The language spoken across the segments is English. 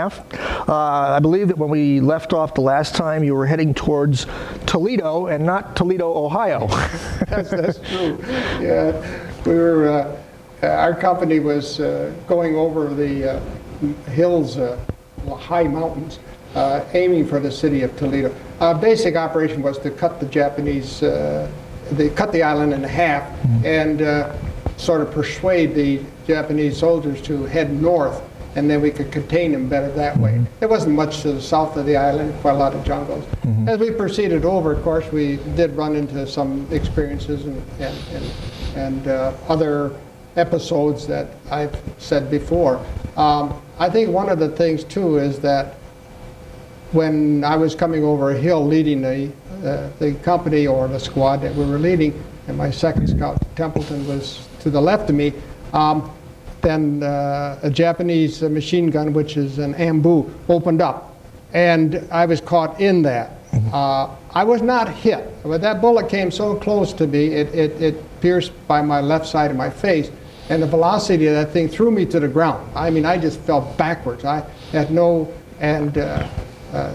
I believe that when we left off the last time, you were heading towards Toledo and not Toledo, Ohio. That's true. Yeah, we were. Our company was going over the hills, high mountains, aiming for the city of Toledo. Our basic operation was to cut the Japanese, they cut the island in half, and sort of persuade the Japanese soldiers to head north, and then we could contain them better that way. There wasn't much to the south of the island, quite a lot of jungles. As we proceeded over, of course, we did run into some experiences and other episodes that I've said before. I think one of the things, too, is that when I was coming over a hill leading the company or the squad that we were leading, and my second scout, Templeton, was to the left of me, then a Japanese machine gun, which is an ambu, opened up, and I was caught in that. I was not hit, but that bullet came so close to me, it pierced by my left side of my face, and the velocity of that thing threw me to the ground. I mean, I just fell backwards. I had no, and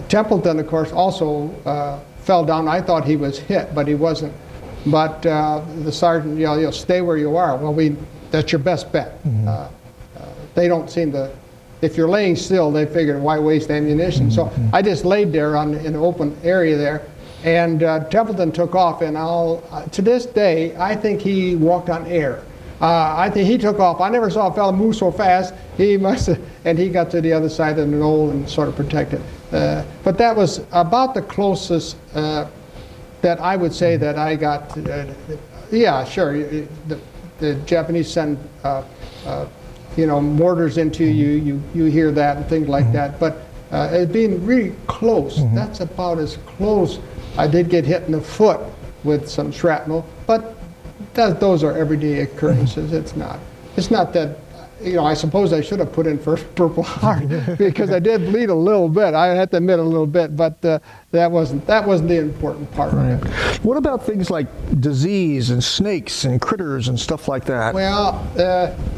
Templeton, of course, also fell down. I thought he was hit, but he wasn't. But the sergeant, you'll stay where you are. Well, that's your best bet. They don't seem to, if you're laying still, they figured, why waste ammunition? So I just laid there in an open area there, and Templeton took off, and to this day, I think he walked on air. I think he took off. I never saw a fellow move so fast. He must have, and he got to the other side of the knoll and sort of protected. But that was about the closest that I would say that I got. Yeah, sure. The Japanese send mortars into you. You hear that and things like that. But it being really close, that's about as close. I did get hit in the foot with some shrapnel, but those are everyday occurrences. It's not that. I suppose I should have put in first Purple Heart because I did bleed a little bit. I have to admit a little bit, but that wasn't the important part of it. What about things like disease and snakes and critters and stuff like that? Well,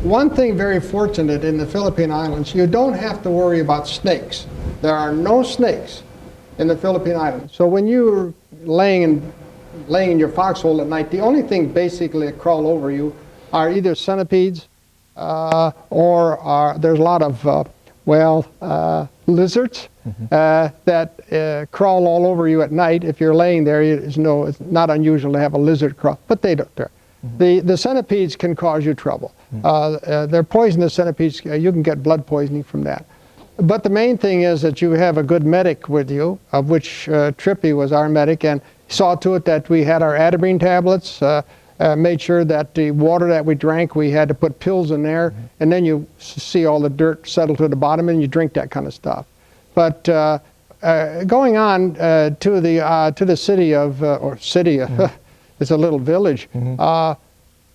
one thing very fortunate in the Philippine Islands, you don't have to worry about snakes. There are no snakes in the Philippine Islands. So when you're laying in your foxhole at night, the only thing basically that crawl over you are either centipedes, or there's a lot of, lizards that crawl all over you at night. If you're laying there, it's not unusual to have a lizard crawl, but they don't. The centipedes can cause you trouble. They're poisonous centipedes. You can get blood poisoning from that. But the main thing is that you have a good medic with you, of which Trippy was our medic, and saw to it that we had our Atabrine tablets, made sure that the water that we drank, we had to put pills in there, and then you see all the dirt settle to the bottom and you drink that kind of stuff. But going on to the city of, it's a little village,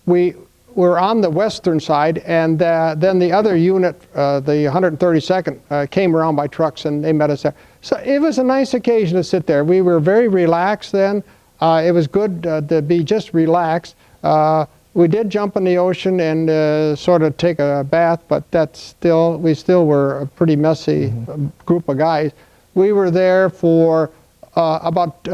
we were on the western side, and then the other unit, the 132nd, came around by trucks and they met us there. So it was a nice occasion to sit there. We were very relaxed then. It was good to be just relaxed. We did jump in the ocean and sort of take a bath, but we still were a pretty messy group of guys. We were there for about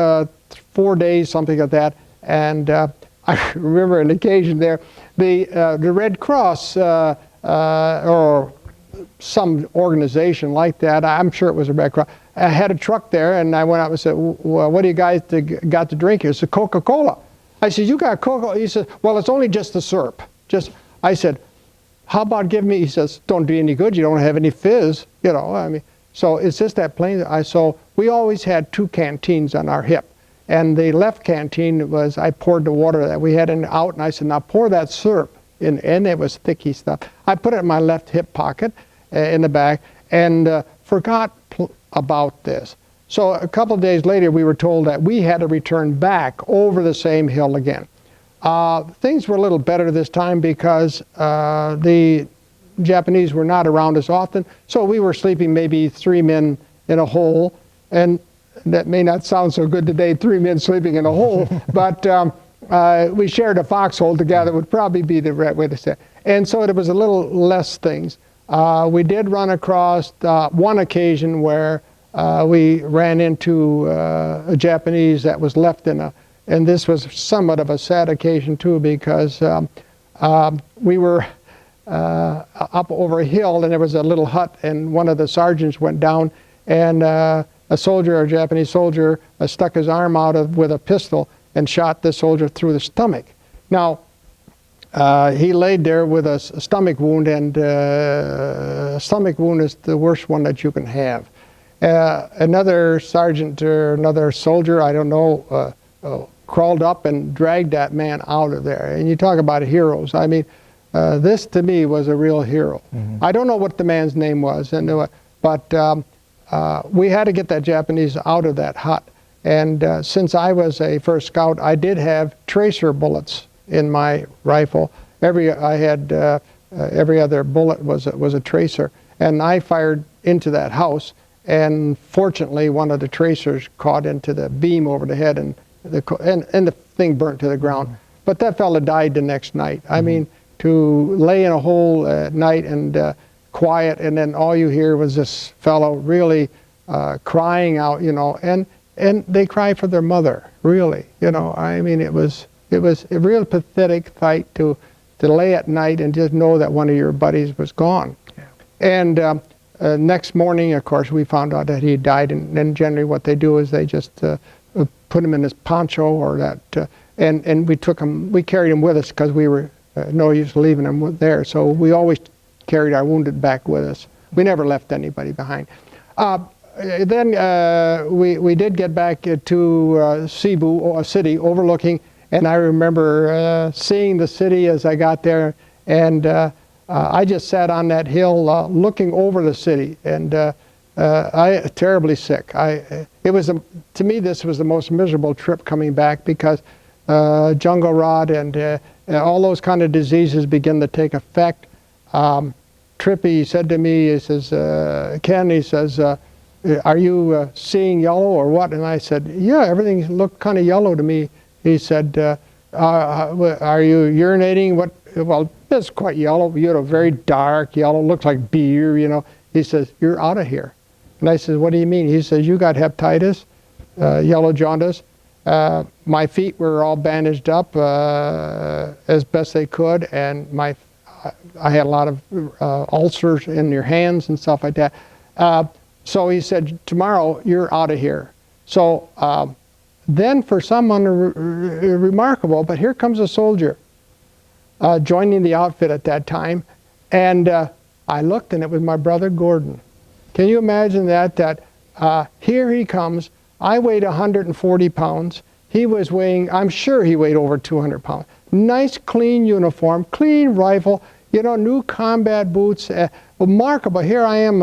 4 days, something like that, and I remember an occasion there, the Red Cross or some organization like that, I'm sure it was a Red Cross, I had a truck there, and I went out and said, well, what do you guys got to drink here? It's a Coca-Cola. I said, you got Coca-Cola? He said, well, it's only just the syrup. I said, how about give me, he says, don't do any good, you don't have any fizz, so it's just that plain. So we always had 2 canteens on our hip, and the left canteen was, I poured the water that we had out, and I said, now pour that syrup in, and it was thicky stuff. I put it in my left hip pocket in the back, and forgot about this. So a couple of days later, we were told that we had to return back over the same hill again. Things were a little better this time because the Japanese were not around as often, so we were sleeping maybe 3 men in a hole, and that may not sound so good today, 3 men sleeping in a hole, but we shared a foxhole together would probably be the right way to say it. And so it was a little less things. We did run across one occasion where we ran into a Japanese that was left in a, and this was somewhat of a sad occasion too, because we were up over a hill and there was a little hut, and one of the sergeants went down, and a soldier, a Japanese soldier, stuck his arm out with a pistol and shot the soldier through the stomach. Now, he laid there with a stomach wound, and a stomach wound is the worst one that you can have. Another sergeant or another soldier, I don't know, crawled up and dragged that man out of there. And you talk about heroes. I mean, this to me was a real hero. Mm-hmm. I don't know what the man's name was, but we had to get that Japanese out of that hut. And since I was a first scout, I did have tracer bullets in my rifle. Every other bullet was a tracer, and I fired into that house. And fortunately, one of the tracers caught into the beam over the head, and the thing burnt to the ground. But that fella died the next night. I mean, to lay in a hole at night and quiet, and then all you hear was this fellow really crying out, you know, and they cry for their mother, really, you know. I mean, it was a real pathetic fight to lay at night and just know that one of your buddies was gone. Yeah. And next morning, of course, we found out that he died, and then generally what they do is they just put him in his poncho or that, and we carried him with us because we were no use leaving him there. So we always carried our wounded back with us. We never left anybody behind. Then we did get back to Cebu, a city overlooking, and I remember seeing the city as I got there, and I just sat on that hill looking over the city, and I terribly sick. To me, this was the most miserable trip coming back, because jungle rot and all those kind of diseases begin to take effect. Trippy said to me, he says, Ken, he says, are you seeing yellow or what? And I said, yeah, everything looked kind of yellow to me. He said, are you urinating? What? Well, it's quite yellow, you know, very dark yellow, looks like beer, you know. He says, you're out of here. And I said, what do you mean? He says, you got hepatitis, yellow jaundice. My feet were all bandaged up as best they could, and I had a lot of ulcers in your hands and stuff like that. So he said, tomorrow you're out of here. So then for someone remarkable, but here comes a soldier joining the outfit at that time, and I looked, and it was my brother Gordon. Can you imagine that here he comes. I weighed 140 pounds. He was weighing, I'm sure he weighed over 200 pounds. Nice, clean uniform, clean rifle, you know, new combat boots. Remarkable. Here I am,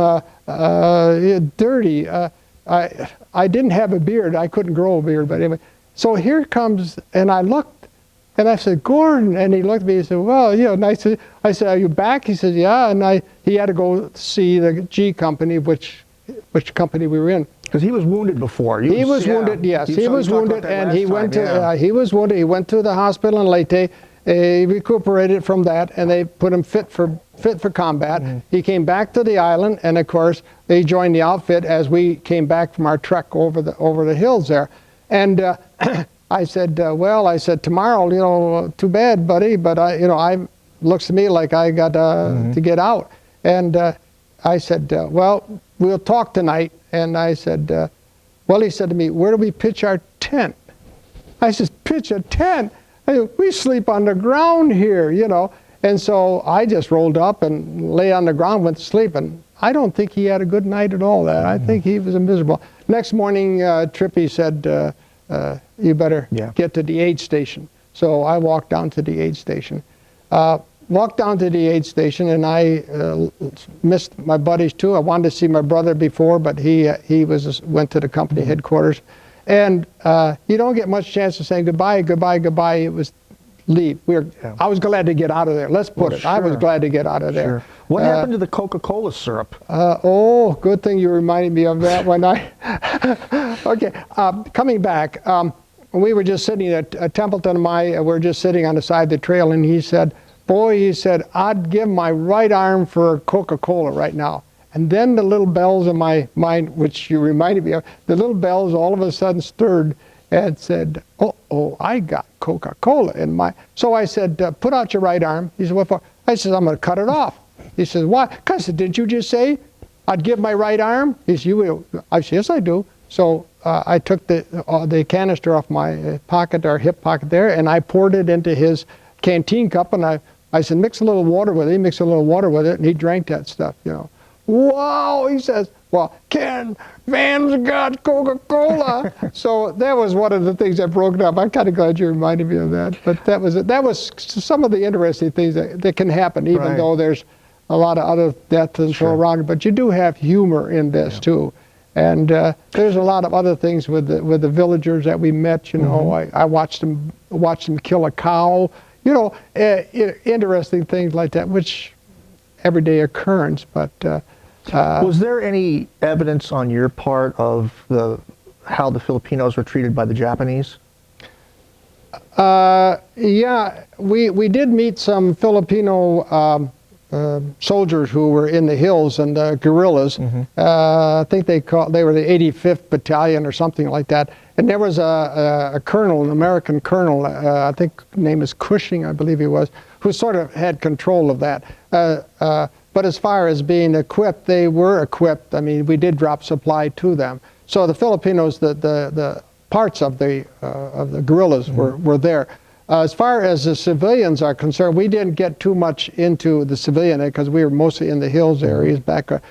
dirty. I didn't have a beard. I couldn't grow a beard, but anyway. So here comes, and I looked, and I said, Gordon, and he looked at me and said, well, you know, nice. I said, are you back? He said, yeah, and he had to go see the G company, which company we were in. Because he was wounded before. He was wounded, yes. He was wounded, and he went to, he was wounded. He went to the hospital in Leyte. He recuperated from that, and they put him fit for combat. Mm-hmm. He came back to the island, and of course, they joined the outfit as we came back from our trek over the hills there. And I said, well, I said, tomorrow, you know, too bad, buddy, but looks to me like I got to get out. And I said, well, we'll talk tonight. And I said, well, he said to me, where do we pitch our tent? I said, pitch a tent? I said, we sleep on the ground here, you know. And so I just rolled up and lay on the ground, went to sleep, and I don't think he had a good night at all. I think he was miserable. Next morning, Trippy said, you better get to the aid station. So I walked down to the aid station. Walked down to the aid station, and I missed my buddies too. I wanted to see my brother before, but he went to the company headquarters. And you don't get much chance of saying goodbye, goodbye, goodbye. It was leave. I was glad to get out of there. Let's put it. Sure. I was glad to get out of there. Sure. What happened to the Coca-Cola syrup? Oh, good thing you reminded me of that when okay, coming back, we were just sitting at Templeton and we were just sitting on the side of the trail, and he said, boy, he said, I'd give my right arm for Coca-Cola right now. And then the little bells in my mind, which you reminded me of, the little bells all of a sudden stirred and said, oh, I got Coca-Cola in my... So I said, put out your right arm. He said, what for? I said, I'm going to cut it off. He says, why? Because I said, didn't you just say I'd give my right arm? He said, you will. I said, yes, I do. So I took the canister off my pocket, or hip pocket there, and I poured it into his canteen cup, and I said, mix a little water with it. He mixed a little water with it, and he drank that stuff, you know. Wow, he says, well, Ken, Van's got Coca-Cola. So that was one of the things that broke it up. I'm kind of glad you reminded me of that. But that was some of the interesting things that can happen, even though there's a lot of other deaths and so around. But you do have humor in this too. And there's a lot of other things with the villagers that we met. You know, I watched them kill a cow. You know, interesting things like that, which everyday occurrence. But was there any evidence on your part of how the Filipinos were treated by the Japanese? Yeah, we did meet some Filipino soldiers who were in the hills, and guerrillas. I think they were the 85th Battalion or something like that. And there was a colonel, an American colonel, I think name is Cushing, I believe he was, who sort of had control of that. But as far as being equipped, they were equipped. I mean, we did drop supply to them. So the Filipinos, the parts of the guerrillas were there. As far as the civilians are concerned, we didn't get too much into the civilian because we were mostly in the hills areas back. They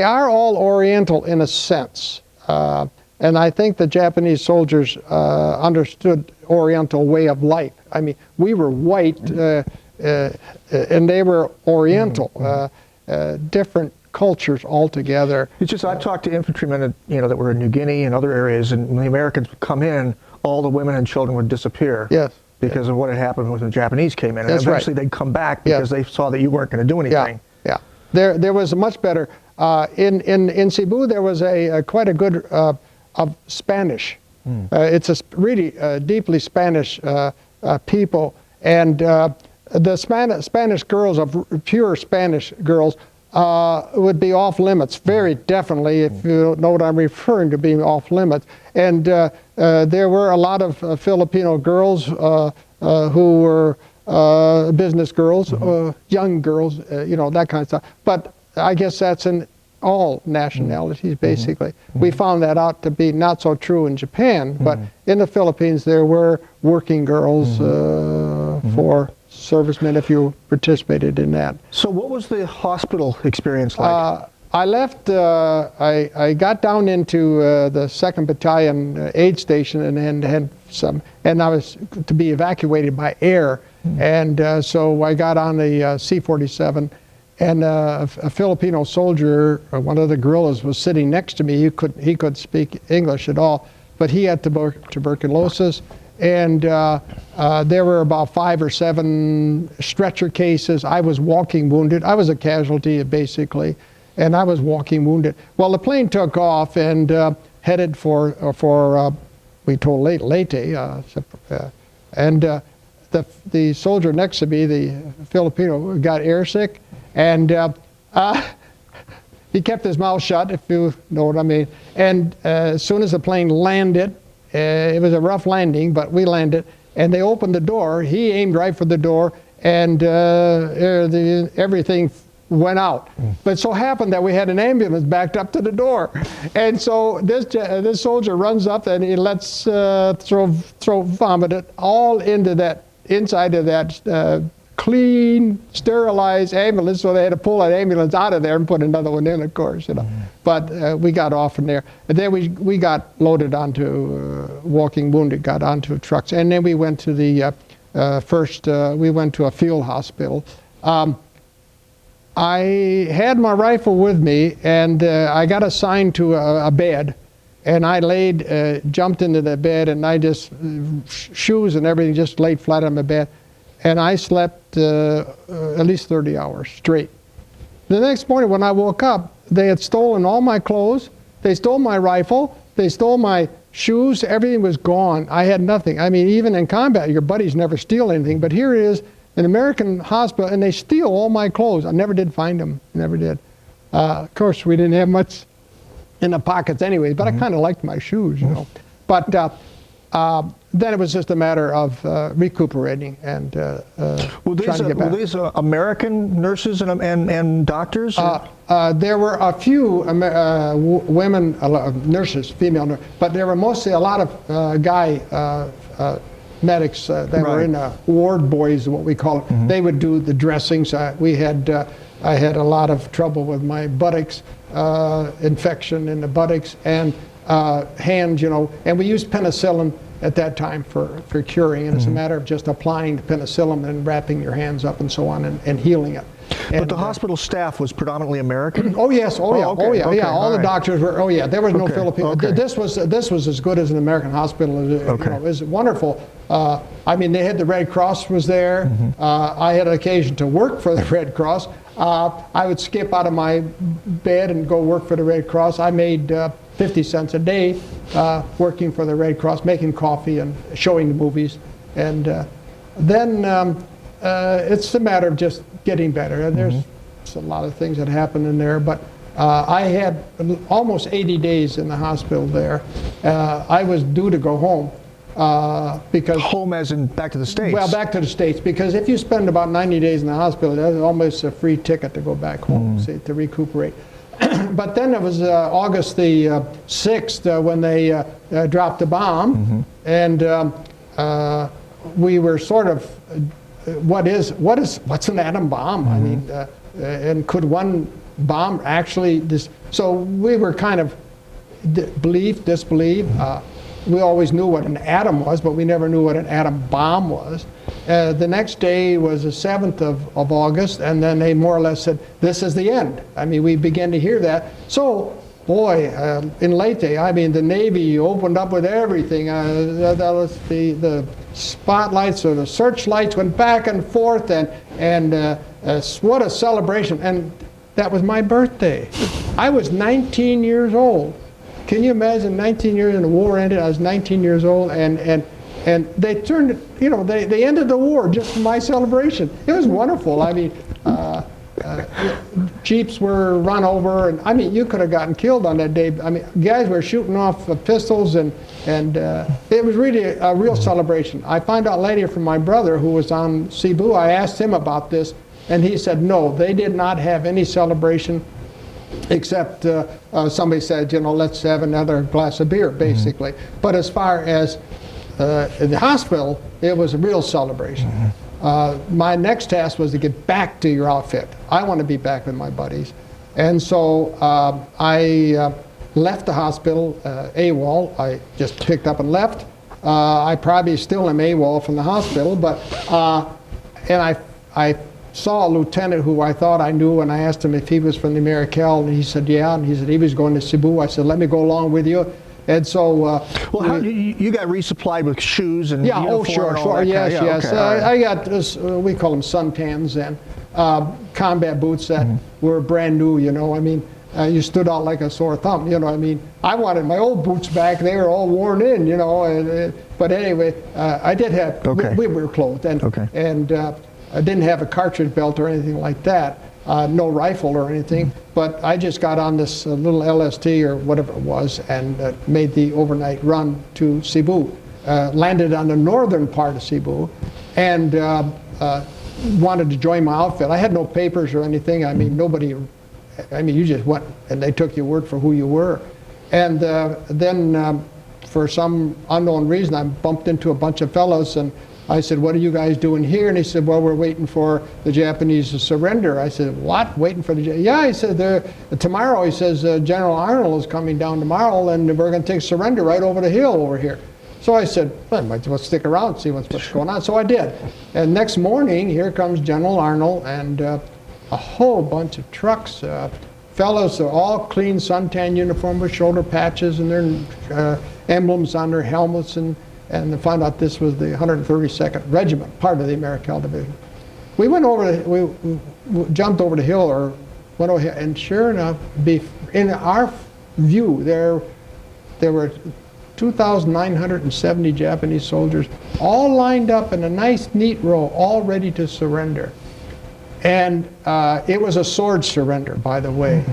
are all Oriental in a sense. And I think the Japanese soldiers understood Oriental way of life. I mean, we were white and they were Oriental, different cultures altogether. It's just, I talked to infantrymen, that were in New Guinea and other areas, and when the Americans would come in, all the women and children would disappear. Yes. Because of what had happened when the Japanese came in. And That's eventually they'd come back because they saw that you weren't going to do anything. Yeah. There was a much better, in Cebu there was quite a good of Spanish. It's a really deeply Spanish people, and the Spanish girls, of pure Spanish girls, would be off limits, very definitely, if you don't know what I'm referring to being off limits. And there were a lot of Filipino girls who were business girls, young girls, that kind of stuff. But I guess that's in all nationalities, basically. We found that out to be not so true in Japan, but in the Philippines there were working girls for servicemen if you participated in that. So what was the hospital experience like? I left, I got down into the 2nd Battalion aid station and I was to be evacuated by air. And so I got on the C-47, and a Filipino soldier, one of the guerrillas, was sitting next to me. He couldn't speak English at all, but he had tuberculosis. And there were about 5 or 7 stretcher cases. I was walking wounded. I was a casualty, basically, and I was walking wounded. Well, the plane took off and headed for we told Leyte, and the soldier next to me, the Filipino, got airsick, and he kept his mouth shut, if you know what I mean. And as soon as the plane landed, it was a rough landing, but we landed, and they opened the door. He aimed right for the door, and everything went out. But it so happened that we had an ambulance backed up to the door, and so this soldier runs up and he lets throw vomit it all into that inside of that clean, sterilized ambulance. So they had to pull that ambulance out of there and put another one in, of course, But we got off from there. And then we got loaded onto walking wounded, got onto trucks, and then we went to the we went to a field hospital. I had my rifle with me, and I got assigned to a bed, and I jumped into the bed, and I just, shoes and everything, just laid flat on the bed, and I slept at least 30 hours straight. The next morning when I woke up, they had stolen all my clothes, they stole my rifle, they stole my shoes, everything was gone. I had nothing. I mean, even in combat, your buddies never steal anything, but here it is, an American hospital, and they steal all my clothes. I never did find them, never did. Of course, we didn't have much in the pockets anyways, but I kind of liked my shoes, you know. But then it was just a matter of recuperating and trying to get back. Were these American nurses and doctors? There were a few women nurses, female nurses, but there were mostly a lot of guy medics that were in ward boys, what we call it. They would do the dressings. I had a lot of trouble with my buttocks, infection in the buttocks and hands, you know, and we used penicillin at that time for curing, and it's a matter of just applying the penicillin and wrapping your hands up and so on and healing it. But the hospital staff was predominantly American? Oh yes, yeah. All the doctors were. There was no Filipino. This was as good as an American hospital. You know, it was wonderful. I mean, they had the Red Cross was there. I had an occasion to work for the Red Cross. I would skip out of my bed and go work for the Red Cross. I made 50 cents a day working for the Red Cross, making coffee and showing the movies. And then it's a matter of just getting better. And there's a lot of things that happen in there. But I had almost 80 days in the hospital there. I was due to go home. Because home as in back to the States? Well, back to the States, because if you spend about 90 days in the hospital, that's almost a free ticket to go back home, see, to recuperate. But then it was August the 6th when they dropped the bomb, and we were sort of, what's an atom bomb? I mean, and could one bomb actually, so we were kind of disbelieve. We always knew what an atom was, but we never knew what an atom bomb was. The next day was the 7th of August, and then they more or less said, this is the end. I mean, we began to hear that. So, boy, in Leyte, I mean, the Navy opened up with everything. That was the spotlights or the searchlights went back and forth, and what a celebration. And that was my birthday. I was 19 years old. Can you imagine 19 years and the war ended? I was 19 years old, and they turned it, you know, they ended the war just for my celebration. It was wonderful. I mean, Jeeps were run over, and I mean, you could have gotten killed on that day. I mean, guys were shooting off pistols, and it was really a real celebration. I found out later from my brother who was on Cebu. I asked him about this, and he said no, they did not have any celebration. Except somebody said, you know, let's have another glass of beer, basically. But as far as in the hospital, it was a real celebration. My next task was to get back to your outfit. I want to be back with my buddies. And so I left the hospital AWOL. I just picked up and left. I probably still am AWOL from the hospital, but and I saw a lieutenant who I thought I knew, and I asked him if he was from the Americal, and he said yeah, and he said he was going to Cebu. I said, let me go along with you. And so well, how you got resupplied with shoes and uniform sure, and all that yes, kind of, yes. Okay, I got this, we call them suntans, and combat boots that were brand new, you know. I mean, you stood out like a sore thumb, you know. I mean, I wanted my old boots back. They were all worn in, you know. But anyway, I did have, we were clothed, and I didn't have a cartridge belt or anything like that, no rifle or anything, but I just got on this little LST or whatever it was and made the overnight run to Cebu. Landed on the northern part of Cebu and wanted to join my outfit. I had no papers or anything. I mean, you just went and they took your word for who you were. And then for some unknown reason, I bumped into a bunch of fellows, and I said, what are you guys doing here? And he said, well, we're waiting for the Japanese to surrender. I said, what? Waiting for the Yeah, he said, tomorrow, he says, General Arnold is coming down tomorrow, and we're going to take surrender right over the hill over here. So I said, well, I might as well stick around and see what's going on. So I did. And next morning, here comes General Arnold and a whole bunch of trucks. Fellows are all clean suntan uniform with shoulder patches and their emblems on their helmets, and they found out this was the 132nd Regiment, part of the Americal Division. We went over, we jumped over the hill or went over here, and sure enough, in our view, there were 2,970 Japanese soldiers, all lined up in a nice, neat row, all ready to surrender. And it was a sword surrender, by the way.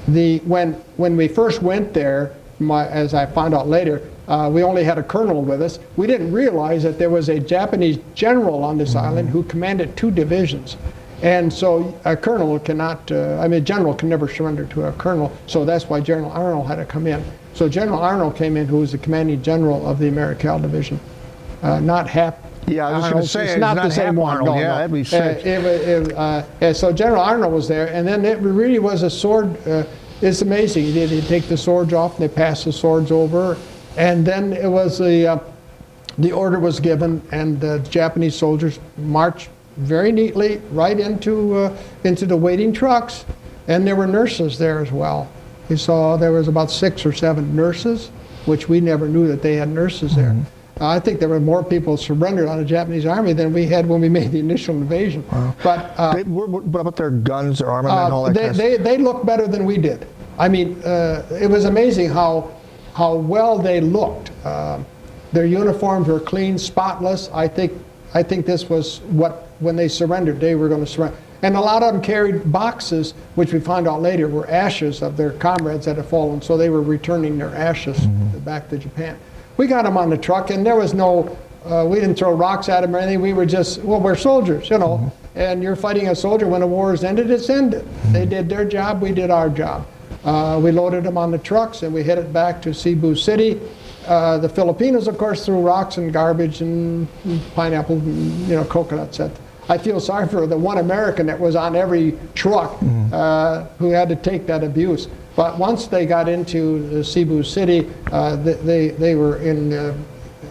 When we first went there, as I found out later, we only had a colonel with us. We didn't realize that there was a Japanese general on this island who commanded 2 divisions. And so a colonel cannot, I mean, a general can never surrender to a colonel, so that's why General Arnold had to come in. So General Arnold came in, who was the commanding general of the Americal Division. Not Hap. Yeah, I was going to say, it's not the same one. Arnold. No, yeah, no. that'd be sick. So General Arnold was there, and then it really was a sword. It's amazing. They take the swords off, and they pass the swords over, and then it was the order was given, and the Japanese soldiers marched very neatly right into the waiting trucks, and there were nurses there as well. We saw there was about 6 or 7 nurses, which we never knew that they had nurses there. I think there were more people surrendered on the Japanese army than we had when we made the initial invasion. Wow. But what about their guns, their armament, and all that kind of stuff? they looked better than we did. I mean, it was amazing how well they looked. Their uniforms were clean, spotless. I think this was what, when they surrendered, they were going to surrender. And a lot of them carried boxes, which we found out later were ashes of their comrades that had fallen, so they were returning their ashes back to Japan. We got them on the truck, and there was no, we didn't throw rocks at them or anything. We were just, well, we're soldiers, you know, and you're fighting a soldier. When the war is ended, it's ended. They did their job, we did our job. We loaded them on the trucks, and we headed back to Cebu City. The Filipinos, of course, threw rocks and garbage and pineapple and, you know, coconuts at them. I feel sorry for the one American that was on every truck who had to take that abuse. But once they got into Cebu City, they were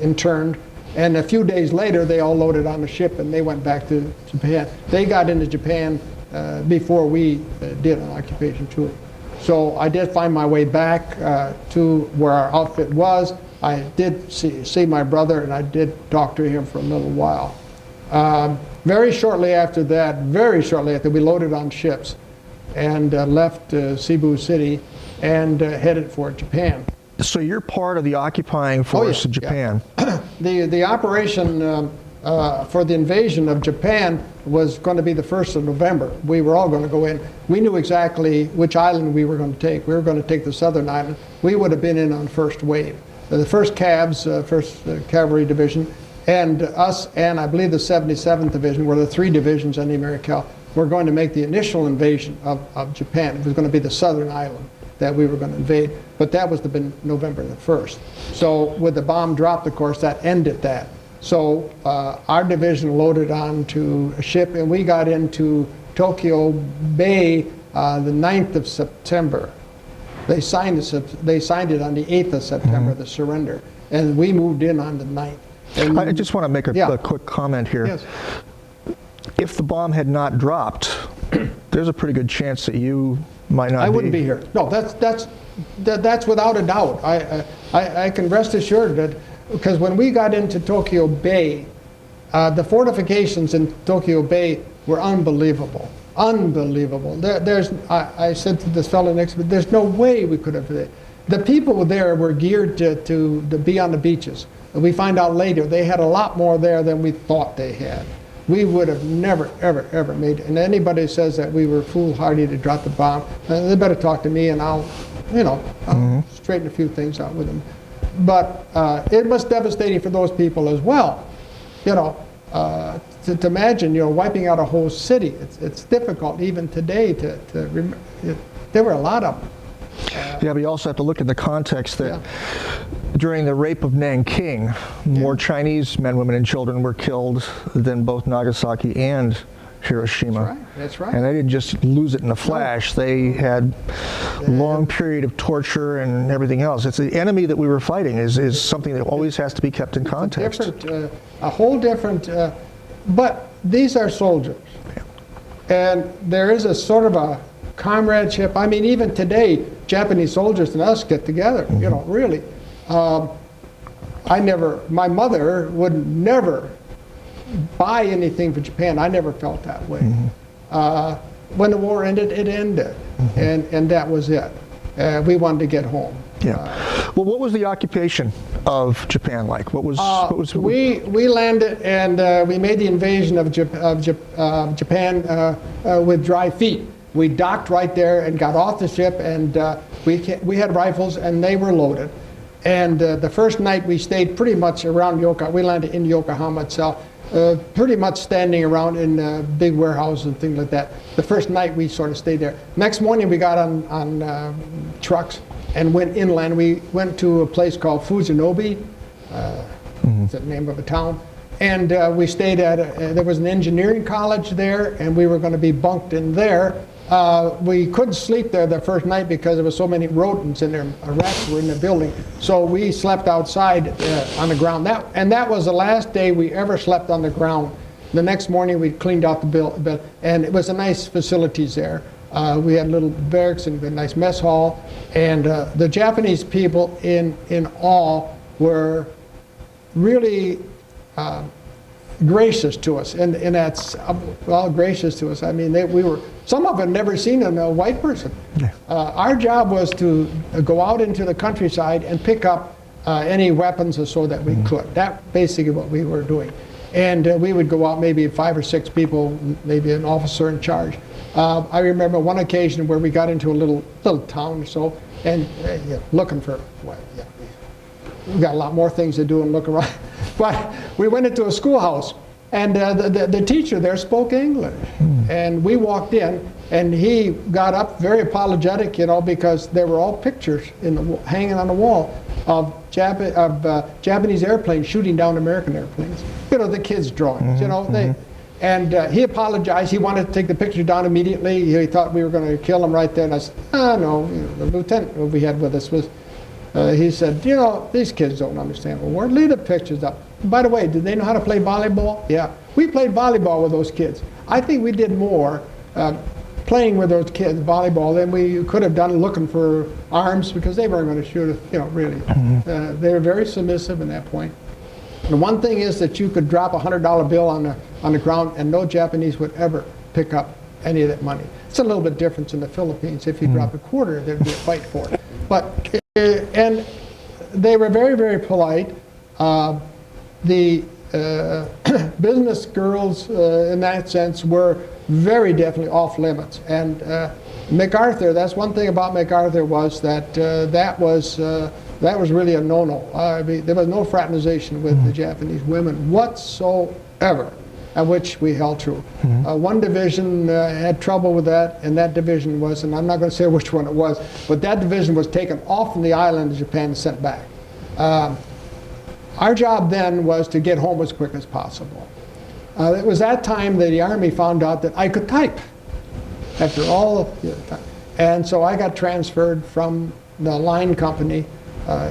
interned. And a few days later, they all loaded on the ship and they went back to Japan. They got into Japan before we did an occupation tour. So I did find my way back to where our outfit was. I did see my brother, and I did talk to him for a little while. Very shortly after that, we loaded on ships and left Cebu City and headed for Japan. So you're part of the occupying force of Japan. Yeah. The operation for the invasion of Japan was going to be the 1st of November. We were all going to go in. We knew exactly which island we were going to take. We were going to take the southern island. We would have been in on first wave. The first Cavs, 1st Cavalry Division, and us, and I believe the 77th Division were the 3 divisions in the Americal. Were going to make the initial invasion of Japan. It was going to be the southern island that we were going to invade, but that was November the 1st. So with the bomb dropped, of course, that ended that. So our division loaded onto a ship, and we got into Tokyo Bay the 9th of September. They signed it on the 8th of September, the surrender, and we moved in on the 9th. And I just want to make a quick comment here. Yes. If the bomb had not dropped, there's a pretty good chance that you might not be. I wouldn't be here. No, that's without a doubt. I can rest assured that, because when we got into Tokyo Bay, the fortifications in Tokyo Bay were unbelievable. Unbelievable. I said to this fellow next to me, there's no way we could have. The people there were geared to be on the beaches. And we find out later they had a lot more there than we thought they had. We would have never, ever, ever made it. And anybody says that we were foolhardy to drop the bomb, they better talk to me, and I'll straighten a few things out with them. But it was devastating for those people as well. You know, to imagine, wiping out a whole city. It's difficult even today to remember. There were a lot of them. Yeah, but you also have to look at the context that during the rape of Nanking, more Chinese men, women, and children were killed than both Nagasaki and Hiroshima. That's right. And they didn't just lose it in a flash. No. They had a long period of torture and everything else. It's the enemy that we were fighting is something that always has to be kept in context. A whole different, but these are soldiers. And there is a sort of a comradeship. I mean, even today, Japanese soldiers and us get together, really. My mother would never buy anything for Japan. I never felt that way. When the war ended, it ended, and that was it. we wanted to get home. Yeah. Well, what was the occupation of Japan like? What was we landed and we made the invasion of Japan with dry feet. We docked right there and got off the ship, and we had rifles and they were loaded. And the first night we stayed pretty much around Yokohama. We landed in Yokohama itself, pretty much standing around in big warehouses and things like that. The first night we sort of stayed there. Next morning we got on trucks and went inland. We went to a place called Fujinobi. It's the name of a town. And we stayed at, there was an engineering college there, and we were going to be bunked in there. We couldn't sleep there the first night because there were so many rodents in there. Rats were in the building. So we slept outside on the ground. And that was the last day we ever slept on the ground. The next morning we cleaned out the bed, and it was a nice facilities there. We had little barracks and a nice mess hall. And the Japanese people in all were really gracious to us, and that's well, gracious to us. I mean, some of them had never seen a white person. Yeah. Our job was to go out into the countryside and pick up any weapons or so that we could. That basically what we were doing, and we would go out, maybe 5 or 6 people, maybe an officer in charge. I remember one occasion where we got into a little town or so, and looking for we got a lot more things to do and look around. But we went into a schoolhouse, and the teacher there spoke English. And we walked in, and he got up very apologetic, because there were all pictures hanging on the wall of Japanese airplanes shooting down American airplanes. The kids' drawings, he apologized. He wanted to take the picture down immediately. He thought we were going to kill him right there. And I said, no. The lieutenant we had with us was, he said, these kids don't understand the war. Leave the pictures up. By the way, did they know how to play volleyball? Yeah. We played volleyball with those kids. I think we did more playing with those kids volleyball than we could have done looking for arms, because they weren't going to shoot us, really. They were very submissive at that point. The one thing is that you could drop a $100 bill on the ground and no Japanese would ever pick up any of that money. It's a little bit different in the Philippines. If you drop a quarter, there'd be a fight for it. But and they were very, very polite. The business girls, in that sense, were very definitely off limits. And MacArthur, that's one thing about MacArthur, was that that was really a no-no. There was no fraternization with the Japanese women whatsoever, at which we held true. One division had trouble with that, and that division was, and I'm not going to say which one it was, but that division was taken off from the island of Japan and sent back. Our job then was to get home as quick as possible. It was that time that the Army found out that I could type after all of the time. And so I got transferred from the line company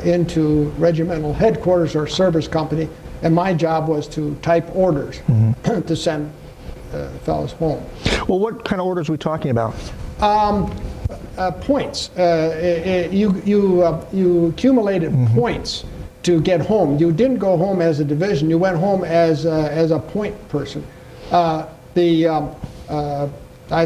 into regimental headquarters or service company, and my job was to type orders to send fellows home. Well, what kind of orders are we talking about? Points. You accumulated points to get home. You didn't go home as a division. You went home as a point person. I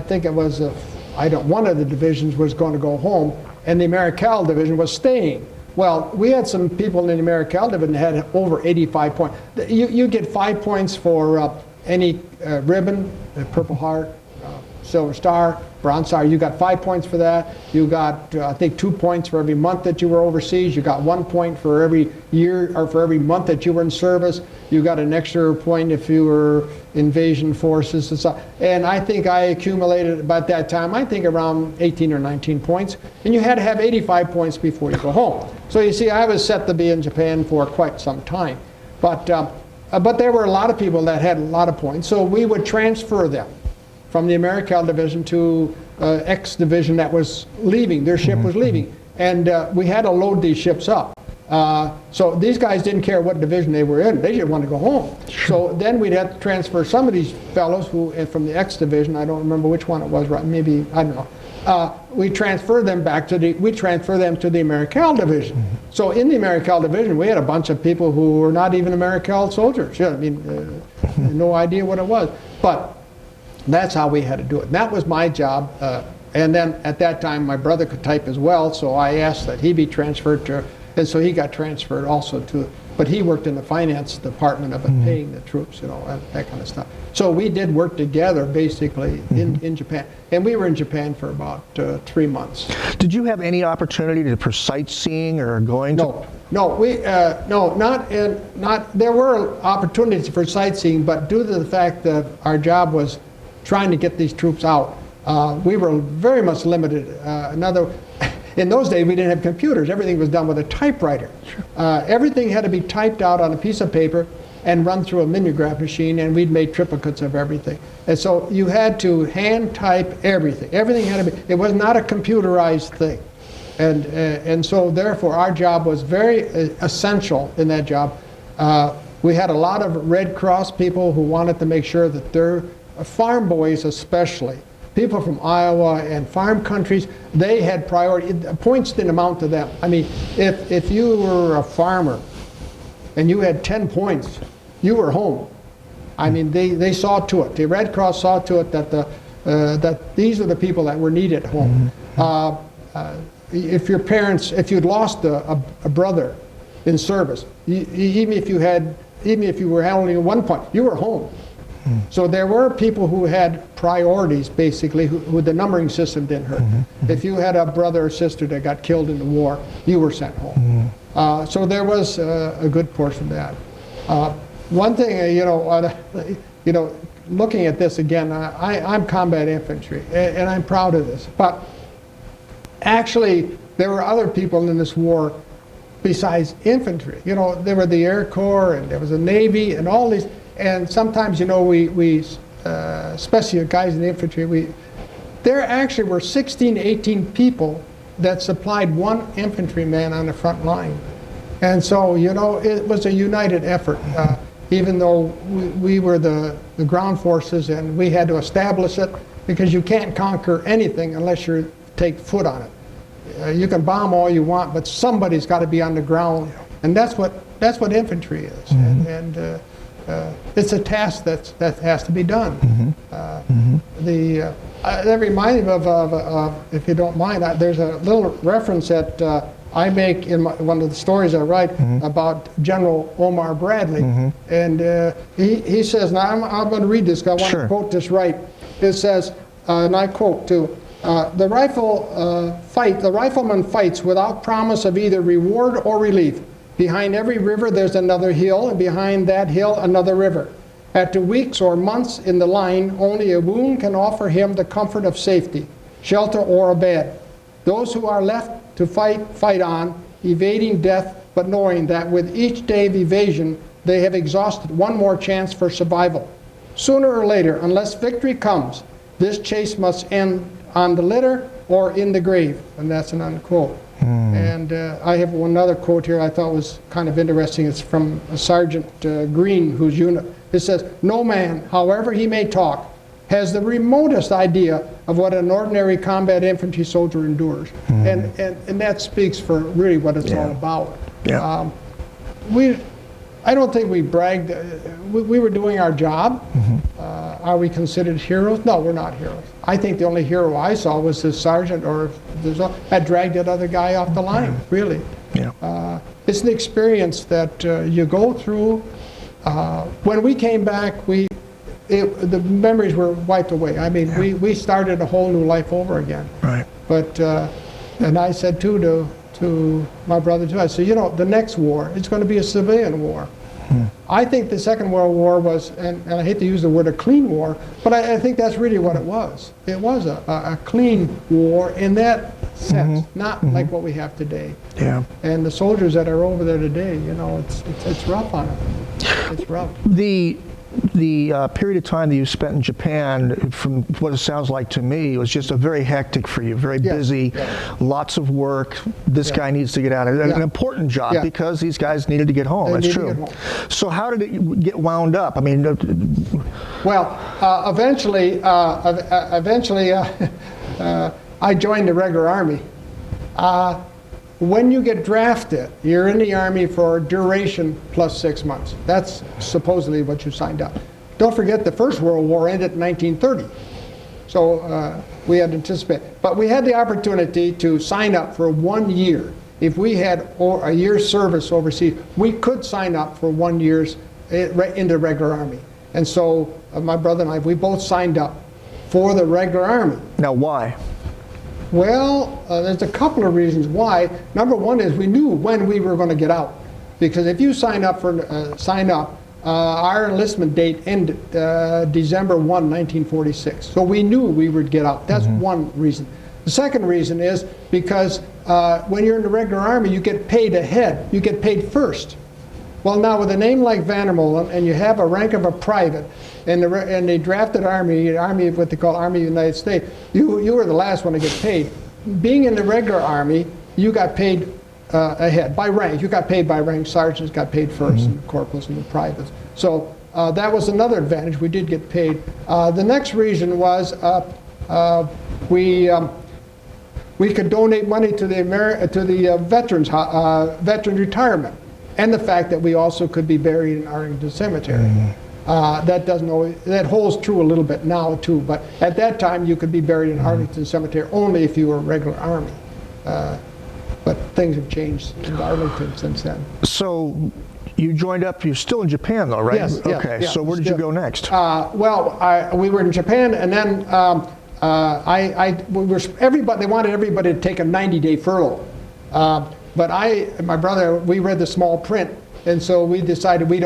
think it was one of the divisions was going to go home, and the Americal division was staying. Well, we had some people in the Americal division that had over 85 points. You get 5 points for any ribbon, Purple Heart, Silver Star, Bronze Star. You got 5 points for that. You got, I think, 2 points for every month that you were overseas. You got 1 point for every year, or for every month that you were in service. You got an extra point if you were invasion forces and stuff. And I think I accumulated about that time, I think around 18 or 19 points. And you had to have 85 points before you go home. So you see, I was set to be in Japan for quite some time. But there were a lot of people that had a lot of points. So we would transfer them from the Americal division to X division that was leaving. Their ship was leaving. And we had to load these ships up. So these guys didn't care what division they were in. They just wanted to go home. So then we'd have to transfer some of these fellows who from the X division, I don't remember which one it was, right? Maybe, I don't know. We transfer them to the Americal division. So in the Americal division, we had a bunch of people who were not even Americal soldiers. I mean, no idea what it was. But that's how we had to do it. And that was my job And then at that time, my brother could type as well, so I asked that he be transferred to, and so he got transferred also to, but he worked in the finance department of paying the troops, you know, and that kind of stuff. So we did work together basically in Japan, and we were in Japan for about 3 months. Did you have any opportunity for sightseeing or going to? There were opportunities for sightseeing, but due to the fact that our job was trying to get these troops out, we were very much limited. In those days, we didn't have computers. Everything was done with a typewriter. Everything had to be typed out on a piece of paper and run through a mimeograph machine, and we'd made triplicates of everything. And so you had to hand type everything. Everything had to be, it was not a computerized thing. And so therefore our job was very essential in that job. We had a lot of Red Cross people who wanted to make sure that their farm boys especially, people from Iowa and farm countries, they had priority. Points didn't amount to them. I mean, if you were a farmer and you had 10 points, you were home. I mean, they saw to it. The Red Cross saw to it that that these are the people that were needed at home. If your parents, if you'd lost a brother in service, even if you were only 1 point, you were home. So there were people who had priorities, basically, who the numbering system didn't hurt. If you had a brother or sister that got killed in the war, you were sent home. So there was a good portion of that. One thing, looking at this again, I'm combat infantry, and I'm proud of this. But actually, there were other people in this war besides infantry. You know, there were the Air Corps, and there was the Navy, and all these. And sometimes, you know, we especially guys in the infantry, there actually were 16, 18 people that supplied one infantryman on the front line. And so, you know, it was a united effort. Even though we were the ground forces and we had to establish it, because you can't conquer anything unless you take foot on it. You can bomb all you want, but somebody's got to be on the ground. And that's what infantry is. And it's a task that has to be done. That reminds me of, if you don't mind, there's a little reference that I make in one of the stories I write about General Omar Bradley. And he says, now I'm going to read this, because I want to quote this right. It says, and I quote too, the rifleman fights without promise of either reward or relief. Behind every river there's another hill, and behind that hill another river. After weeks or months in the line, only a wound can offer him the comfort of safety, shelter, or a bed. Those who are left to fight on, evading death, but knowing that with each day of evasion they have exhausted one more chance for survival. Sooner or later, unless victory comes, this chase must end on the litter or in the grave. And that's an unquote. And I have one other quote here I thought was kind of interesting. It's from Sergeant Green, whose unit. It says, "No man, however he may talk, has the remotest idea of what an ordinary combat infantry soldier endures." And that speaks for really what it's all about. I don't think we bragged. We were doing our job. Are we considered heroes? No, we're not heroes. I think the only hero I saw was the sergeant that dragged that other guy off the line, really. It's an experience that you go through. When we came back, the memories were wiped away. I mean, we started a whole new life over again. Right. But, and I said too to my brother too, I said, you know, the next war, it's going to be a civilian war. I think the Second World War was, and I hate to use the word a clean war, but I think that's really what it was. It was a clean war in that sense, not like what we have today. And the soldiers that are over there today, you know, it's rough on them. It's rough. The period of time that you spent in Japan, from what it sounds like to me, was just a very hectic for you, very busy, lots of work. This guy needs to get out of it. An important job because these guys needed to get home. That's true. So how did it get wound up? I mean, well, eventually, I joined the regular army. When you get drafted, you're in the Army for duration plus 6 months. That's supposedly what you signed up. Don't forget the First World War ended in 1930. So we had anticipated. But we had the opportunity to sign up for 1 year. If we had a year's service overseas, we could sign up for 1 year's in the regular Army. And so my brother and I, we both signed up for the regular Army. Now, why? Well, there's a couple of reasons why. Number one is we knew when we were going to get out, because if you sign up, our enlistment date ended December 1, 1946. So we knew we would get out. That's one reason. The second reason is because when you're in the regular Army, you get paid ahead. You get paid first. Well, now with a name like VanderMolen, and you have a rank of a private, and the drafted Army, what they call Army of the United States, you were the last one to get paid. Being in the regular Army, you got paid ahead by rank. You got paid by rank. Sergeants got paid first, and corporals and the privates. So that was another advantage. We did get paid. The next reason was we could donate money to the veterans retirement, and the fact that we also could be buried in Arlington Cemetery. That holds true a little bit now too, but at that time you could be buried in Arlington Cemetery only if you were a regular Army. But things have changed in Arlington since then. So you joined up, you're still in Japan though, right? Yes. Okay, yeah, so where did you go next? We were in Japan, and then they wanted everybody to take a 90-day furlough. But I and my brother, we read the small print, and so we decided we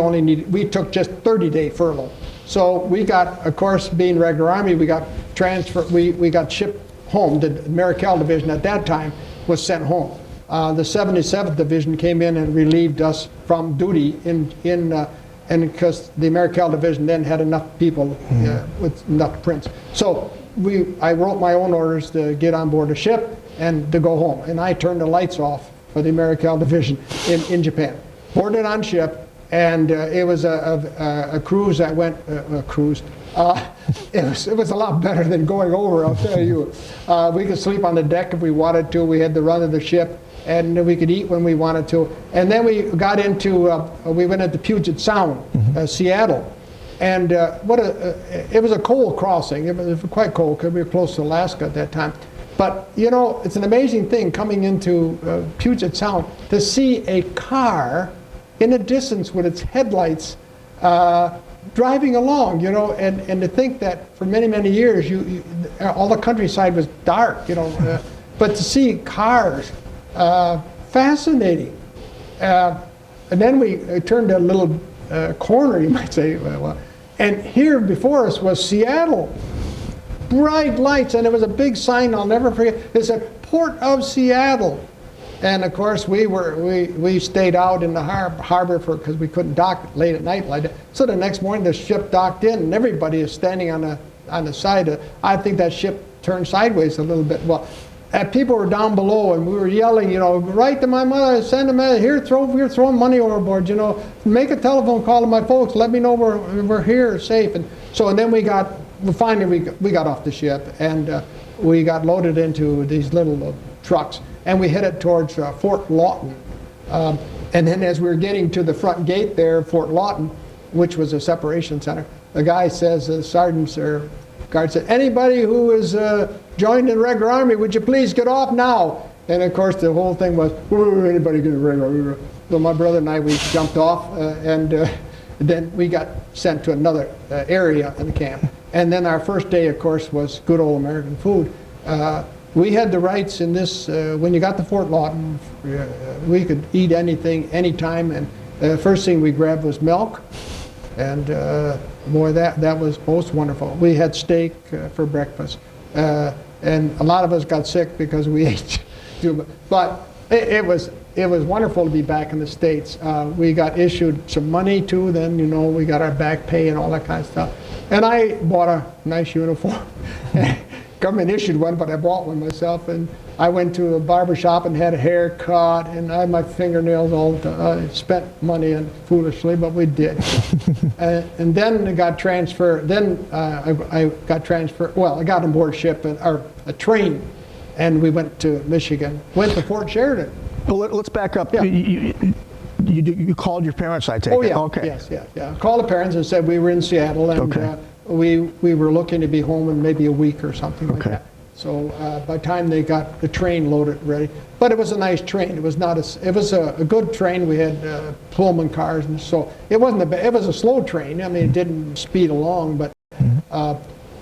took just 30-day furlough. So we got, of course, being regular Army, we got transferred, we got shipped home. The Maricel Division at that time was sent home. The 77th Division came in and relieved us from duty and because the Maricel Division then had enough people with enough prints. So I wrote my own orders to get on board a ship and to go home. And I turned the lights off for the Maricel Division in Japan. Boarded on ship, and it was a cruise that went, it was a lot better than going over, I'll tell you. We could sleep on the deck if we wanted to. We had the run of the ship, and we could eat when we wanted to. And then we got into, we went into Puget Sound, Seattle. And it was a cold crossing. It was quite cold because we were close to Alaska at that time. But, you know, it's an amazing thing coming into Puget Sound to see a car in the distance with its headlights driving along, you know, and to think that for many, many years, all the countryside was dark, you know, but to see cars, fascinating. And then we turned a little corner, you might say, and here before us was Seattle. Bright lights, and there was a big sign I'll never forget. It said, Port of Seattle. And of course we stayed out in the harbor because we couldn't dock late at night like that. So the next morning the ship docked in, and everybody is standing on the side. I think that ship turned sideways a little bit. Well, and people were down below, and we were yelling, you know, write to my mother, send them here, we're throwing money overboard, you know, make a telephone call to my folks, let me know we're here safe. And then finally we got off the ship, and we got loaded into these little trucks, and we headed towards Fort Lawton. And then as we were getting to the front gate there, Fort Lawton, which was a separation center, the guy says, the sergeant or guard said, anybody who is joined the regular Army, would you please get off now? And of course the whole thing was, anybody get a regular Army? So my brother and I, we jumped off, and then we got sent to another area in the camp. And then our first day, of course, was good old American food. We had the rights in this, when you got to Fort Lawton, we could eat anything, anytime, and the first thing we grabbed was milk, and boy, that was most wonderful. We had steak for breakfast, and a lot of us got sick because we ate too much. But it was wonderful to be back in the States. We got issued some money too, then, you know, we got our back pay and all that kind of stuff. And I bought a nice uniform. Government issued one, but I bought one myself, and I went to a barber shop and had a haircut, and I had my fingernails all done. I spent money and foolishly, but we did. And then I got transferred. Then I got transferred. Well, I got on board ship or a train, and we went to Michigan. Went to Fort Sheridan. Well, let's back up. Yeah. You called your parents, I take it? Oh, yeah. Okay. Yes, yeah. Called the parents and said we were in Seattle, and okay. we were looking to be home in maybe a week or something like Okay. that. So by the time they got the train loaded ready, but it was a nice train. It was not it was a good train. We had Pullman cars, and so it wasn't it was a slow train. I mean, it didn't speed along, but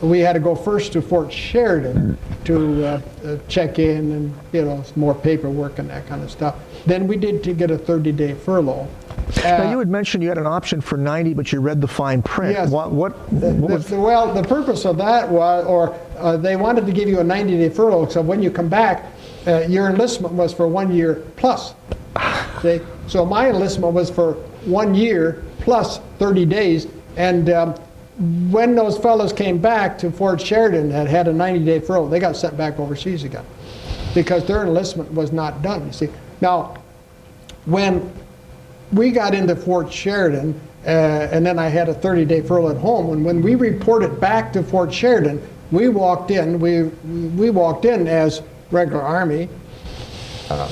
we had to go first to Fort Sheridan to check in and, you know, some more paperwork and that kind of stuff. Then we did to get a 30-day furlough. Now, you had mentioned you had an option for 90, but you read the fine print. Yes. What was... Well, the purpose of that was, they wanted to give you a 90-day furlough, so when you come back, your enlistment was for 1 year plus. See? So my enlistment was for 1 year plus 30 days, and when those fellows came back to Fort Sheridan that had a 90-day furlough, they got sent back overseas again because their enlistment was not done, you see. Now, when we got into Fort Sheridan, and then I had a 30-day furlough at home, and when we reported back to Fort Sheridan, we walked in, we walked in as regular Army.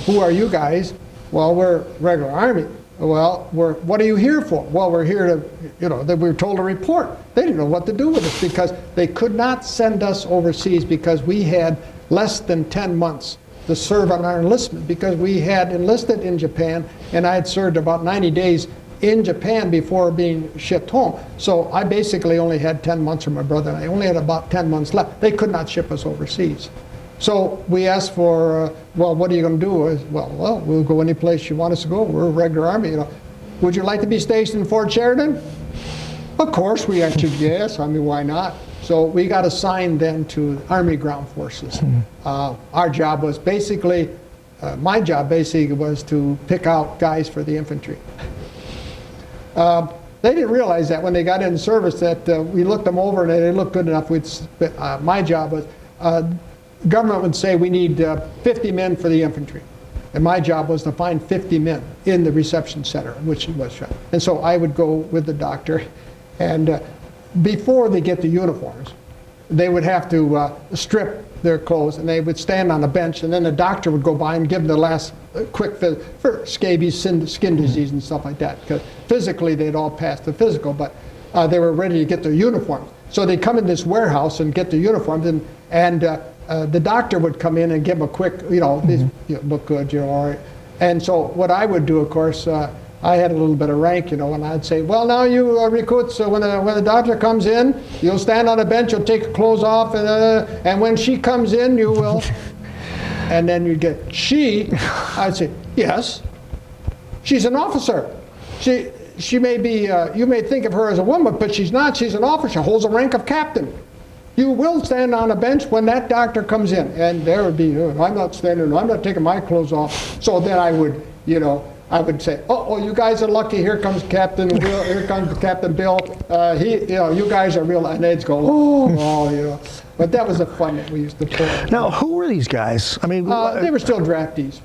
Who are you guys? Well, we're regular Army. Well, what are you here for? Well, we're here to, you know, that we were told to report. They didn't know what to do with us because they could not send us overseas because we had less than 10 months to serve on our enlistment, because we had enlisted in Japan and I had served about 90 days in Japan before being shipped home. So I basically only had 10 months for my brother and I only had about 10 months left. They could not ship us overseas. So we asked for, well, what are you going to do? Well, we'll go any place you want us to go. We're a regular Army, you know. Would you like to be stationed in Fort Sheridan? Of course, we answered yes. I mean, why not? So we got assigned then to Army Ground Forces. Our job was basically, my job basically was to pick out guys for the infantry. They didn't realize that when they got in service that we looked them over and they looked good enough. My job was, government would say we need 50 men for the infantry. And my job was to find 50 men in the reception center, which it was. And so I would go with the doctor, and before they get the uniforms, they would have to strip their clothes, and they would stand on a bench, and then the doctor would go by and give them the last quick for scabies, skin disease, and stuff like that. Because physically they'd all passed the physical, but they were ready to get their uniforms. So they'd come in this warehouse and get their uniforms, and the doctor would come in and give them a quick, you know, these you look good, you're all right. And so what I would do, of course, I had a little bit of rank, you know, and I'd say, well, now you recruits, when the doctor comes in, you'll stand on a bench, you'll take your clothes off, and when she comes in, you will. And then you'd get, she, I'd say, yes, she's an officer. She may be, you may think of her as a woman, but she's not. She's an officer, holds the rank of captain. You will stand on a bench when that doctor comes in. And there would be, I'm not standing, I'm not taking my clothes off. So then I would, you know, I would say, oh, you guys are lucky. Here comes Captain Bill. Here comes Captain Bill. You know, you guys are real. And they'd go, oh, you know. But that was the fun that we used to pull. Now, who were these guys? I mean, they were still draftees.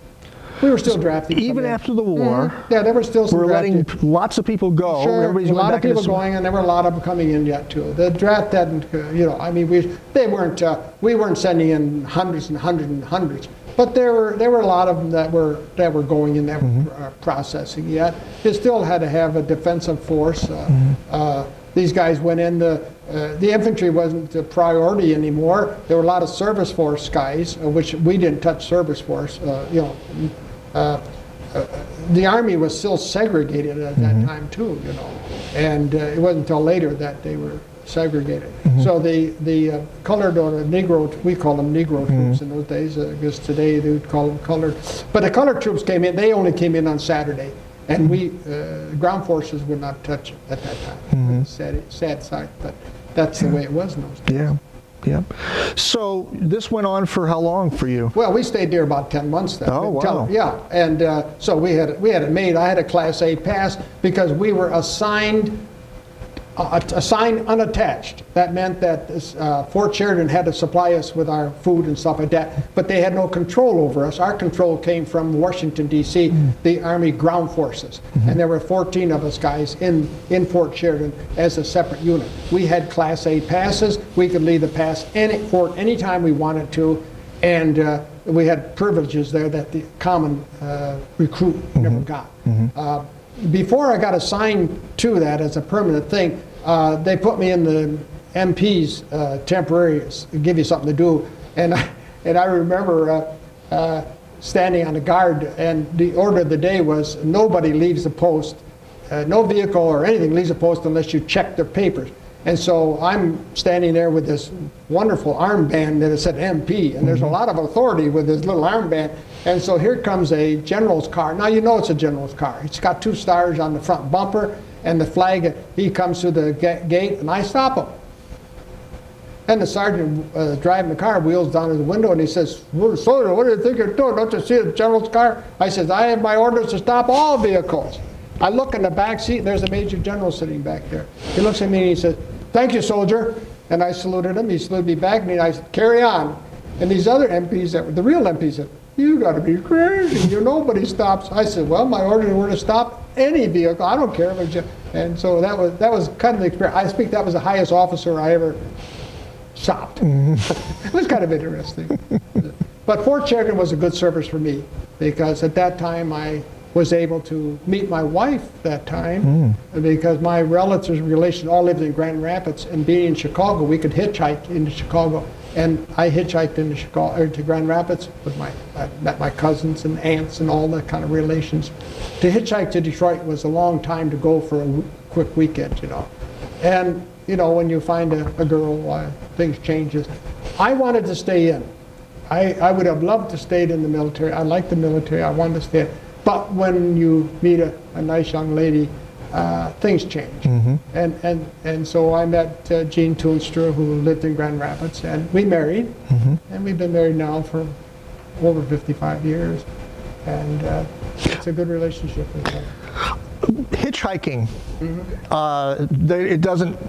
We were still drafting. Even after the war, yeah, there were still some we're letting draftees. lots of people go. Sure, Everybody's a going lot back of people into going, and there were a lot of them coming in yet too. The draft hadn't, you know, I mean, we weren't sending in hundreds and hundreds and hundreds, but there were a lot of them that were going in, that were processing yet. You still had to have a defensive force. These guys went in. The infantry wasn't a priority anymore. There were a lot of service force guys, which we didn't touch service force. You know. The Army was still segregated at that time too, you know, and it wasn't until later that they were segregated. So the colored or the Negro, we call them Negro troops in those days, because today they would call them colored. But the colored troops came in, they only came in on Saturday, and we, ground forces would not touch it at that time. Sad sight, but that's the way it was in those days. Yeah. Yeah. So this went on for how long for you? Well, we stayed there about 10 months then. Oh, wow. Yeah, and so we had it made. I had a Class A pass because we were assigned unattached. That meant that Fort Sheridan had to supply us with our food and stuff like that, but they had no control over us. Our control came from Washington, D.C., the Army Ground Forces, and there were 14 of us guys in Fort Sheridan as a separate unit. We had Class A passes. We could leave the pass fort anytime we wanted to, and we had privileges there that the common recruit never got. Before I got assigned to that as a permanent thing, they put me in the MPs temporary, give you something to do. And I remember standing on the guard, and the order of the day was nobody leaves the post, no vehicle or anything leaves the post unless you check their papers. And so I'm standing there with this wonderful armband that said MP, and there's a lot of authority with this little armband. And so here comes a general's car. Now you know it's a general's car. It's got 2 stars on the front bumper and the flag. He comes through the gate, and I stop him. And the sergeant driving the car wheels down to the window, and he says, "Soldier, what do you think you're doing? Don't you see the general's car?" I says, "I have my orders to stop all vehicles." I look in the back seat, and there's a major general sitting back there. He looks at me and he says, "Thank you, soldier." And I saluted him. He saluted me back, and I said, "Carry on." And these other MPs, the real MPs, said, "You got to be crazy. Nobody stops." I said, "Well, my orders were to stop any vehicle. I don't care." And so that was kind of the experience. I think that was the highest officer I ever stopped. It was kind of interesting. But Fort Sheridan was a good service for me, because at that time I was able to meet my wife that time, because my relatives and relations all lived in Grand Rapids, and being in Chicago, we could hitchhike into Chicago. And I hitchhiked into Chicago, or to Grand Rapids, with I met my cousins and aunts and all that kind of relations. To hitchhike to Detroit was a long time to go for a quick weekend, you know. And you know, when you find a girl, things changes. I wanted to stay in. I would have loved to stay in the military. I liked the military. I wanted to stay in. But when you meet a nice young lady, things change. And so I met Jean Toonstra, who lived in Grand Rapids, and we married. And we've been married now for over 55 years. And it's a good relationship with her. Hitchhiking, it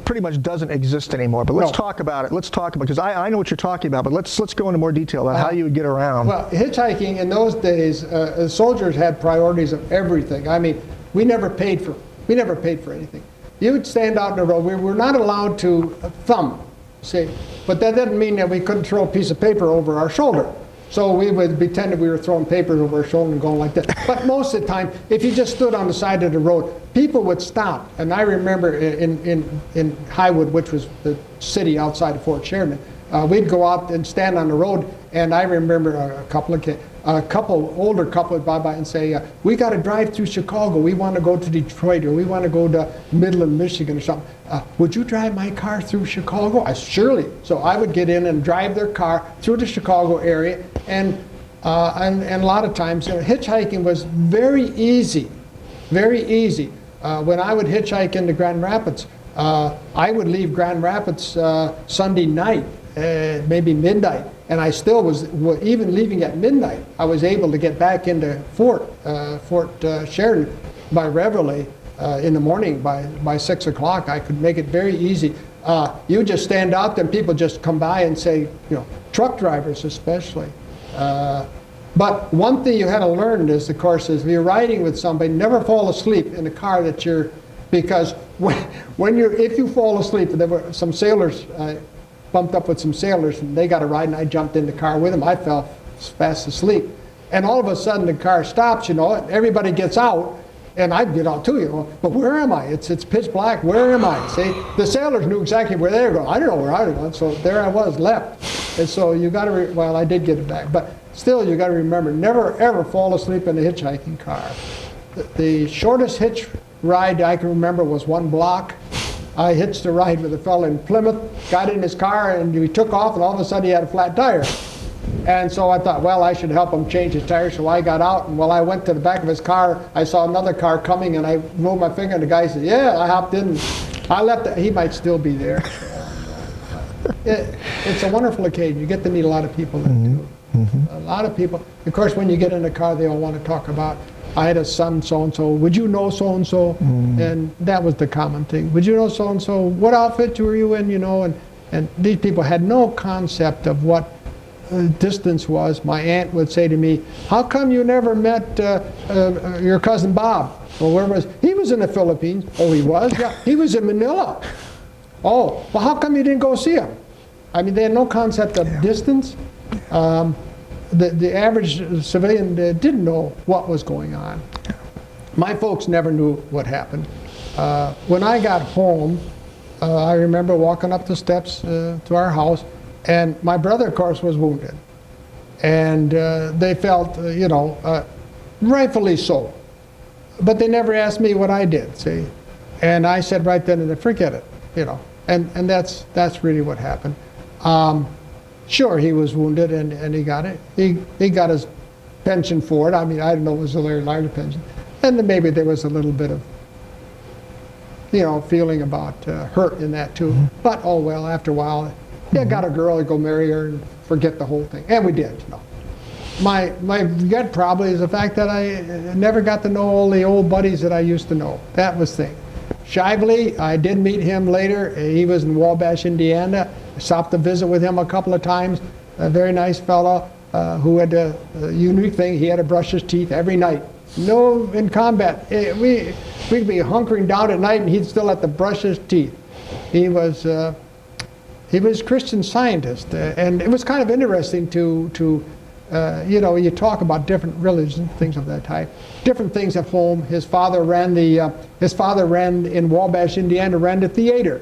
pretty much doesn't exist anymore. But let's talk about it. Let's talk about, because I know what you're talking about. But let's go into more detail about how you would get around. Well, hitchhiking in those days, soldiers had priorities of everything. I mean, we never paid for anything. You would stand out in the road. We were not allowed to thumb, see, but that didn't mean that we couldn't throw a piece of paper over our shoulder. So we would pretend that we were throwing papers over our shoulder and going like that. But most of the time, if you just stood on the side of the road, people would stop. And I remember in Highwood, which was the city outside of Fort Sheridan, we'd go out and stand on the road. And I remember older couple would by and say, "We got to drive through Chicago. We want to go to Detroit, or we want to go to Midland, Michigan, or something. Would you drive my car through Chicago?" I surely. So I would get in and drive their car through the Chicago area, and a lot of times hitchhiking was very easy, very easy. When I would hitchhike into Grand Rapids, I would leave Grand Rapids Sunday night, maybe midnight. And I still was, even leaving at midnight, I was able to get back into Fort Sheridan by Reveille in the morning. By 6 o'clock, I could make it very easy. You just stand out there and people just come by and say, you know, truck drivers especially. But one thing you had to learn is, of course, is if you're riding with somebody, never fall asleep in the car that you're, because if you fall asleep, there were some sailors, bumped up with some sailors, and they got a ride, and I jumped in the car with them. I fell fast asleep. And all of a sudden the car stops, you know, and everybody gets out, and I'd get out too, you know, but where am I? It's pitch black, where am I? See, the sailors knew exactly where they were going. I didn't know where I was going, so there I was, left. And so you got to, well, I did get it back, but still you got to remember, never ever fall asleep in a hitchhiking car. The shortest hitch ride I can remember was 1 block. I hitched a ride with a fellow in Plymouth, got in his car, and we took off, and all of a sudden he had a flat tire. And so I thought, well, I should help him change his tire, so I got out, and while I went to the back of his car, I saw another car coming, and I rolled my finger, and the guy said, yeah, I hopped in. I left, he might still be there. It's a wonderful occasion. You get to meet a lot of people then, too. A lot of people. Of course, when you get in the car, they all want to talk about, I had a son so-and-so, would you know so-and-so? And that was the common thing. Would you know so-and-so? What outfit were you in, you know? And these people had no concept of what distance was. My aunt would say to me, how come you never met your cousin Bob? Well, where was he? Was in the Philippines. Oh, he was? Yeah, he was in Manila. Oh, well, how come you didn't go see him? I mean, they had no concept of distance. The average civilian didn't know what was going on. My folks never knew what happened. When I got home, I remember walking up the steps to our house, and my brother, of course, was wounded. And they felt, rightfully so. But they never asked me what I did, see? And I said right then and there, forget it, And that's really what happened. Sure, he was wounded and he got it. He got his pension for it. I mean, I don't know, it was a very large pension. And then maybe there was a little bit of, feeling about hurt in that too. But oh well, after a while, yeah, got a girl, go marry her and forget the whole thing. And we did, My regret probably is the fact that I never got to know all the old buddies that I used to know. That was the thing. Shively, I did meet him later. He was in Wabash, Indiana. I stopped to visit with him a couple of times. A very nice fellow who had a unique thing. He had to brush his teeth every night. No, in combat, we'd be hunkering down at night and he'd still have to brush his teeth. He was a Christian Scientist, and it was kind of interesting to you talk about different religions, things of that type, different things at home. His father ran in Wabash, Indiana, ran the theater.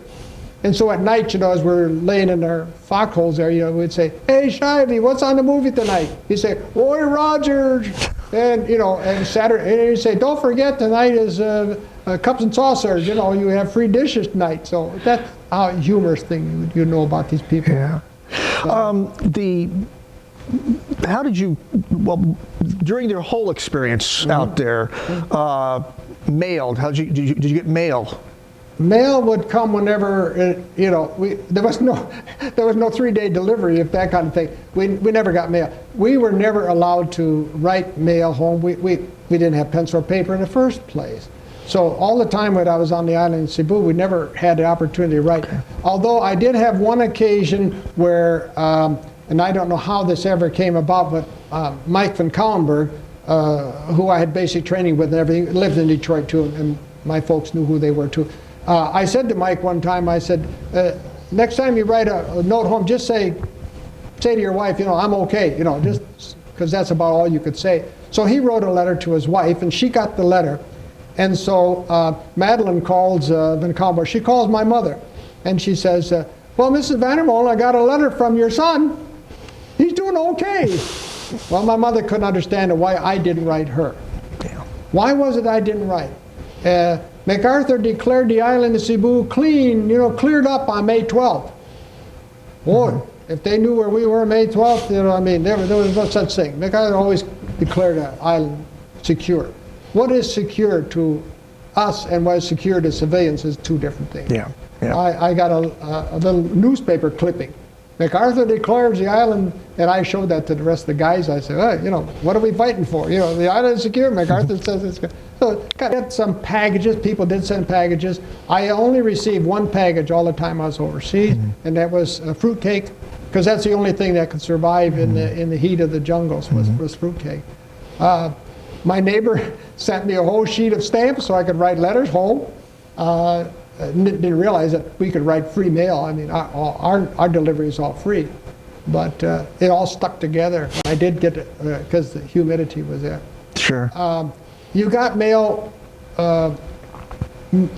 And so at night, as we're laying in our foxholes there, we'd say, "Hey, Shivey, what's on the movie tonight?" He'd say, "Roy Rogers." And, and Saturday, and he'd say, "Don't forget, tonight is cups and saucers, you have free dishes tonight." So that's how humorous thing you know about these people. Yeah. How did you, during their whole experience out there, mailed, did you get mail? Mail would come whenever, there was no 3-day delivery, if that kind of thing. We never got mail. We were never allowed to write mail home. We didn't have pencil or paper in the first place. So all the time when I was on the island in Cebu, we never had the opportunity to write. Although I did have one occasion where, and I don't know how this ever came about, but Mike van Kallenberg, who I had basic training with and everything, lived in Detroit too, and my folks knew who they were too. I said to Mike one time, I said, next time you write a note home, just say to your wife, I'm okay, just because that's about all you could say. So he wrote a letter to his wife, and she got the letter. And so Madeline calls Van Kallenberg. She calls my mother, and she says, "Well, Mrs. VanderMolen, I got a letter from your son. He's doing okay." Well, my mother couldn't understand why I didn't write her. Yeah. Why was it I didn't write? MacArthur declared the island of Cebu clean, cleared up on May 12th. Boy, if they knew where we were May 12th, there was no such thing. MacArthur always declared the island secure. What is secure to us and what is secure to civilians is two different things. Yeah. Yeah. I got a little newspaper clipping. MacArthur declares the island, and I showed that to the rest of the guys. I said, what are we fighting for? The island is secure. MacArthur says it's good. So got some packages. People did send packages. I only received one package all the time I was overseas, and that was fruitcake, because that's the only thing that could survive in the heat of the jungles was fruitcake. My neighbor sent me a whole sheet of stamps so I could write letters home. Didn't realize that we could write free mail. I mean, our delivery is all free, but it all stuck together. I did get it because the humidity was there. Sure. You got mail.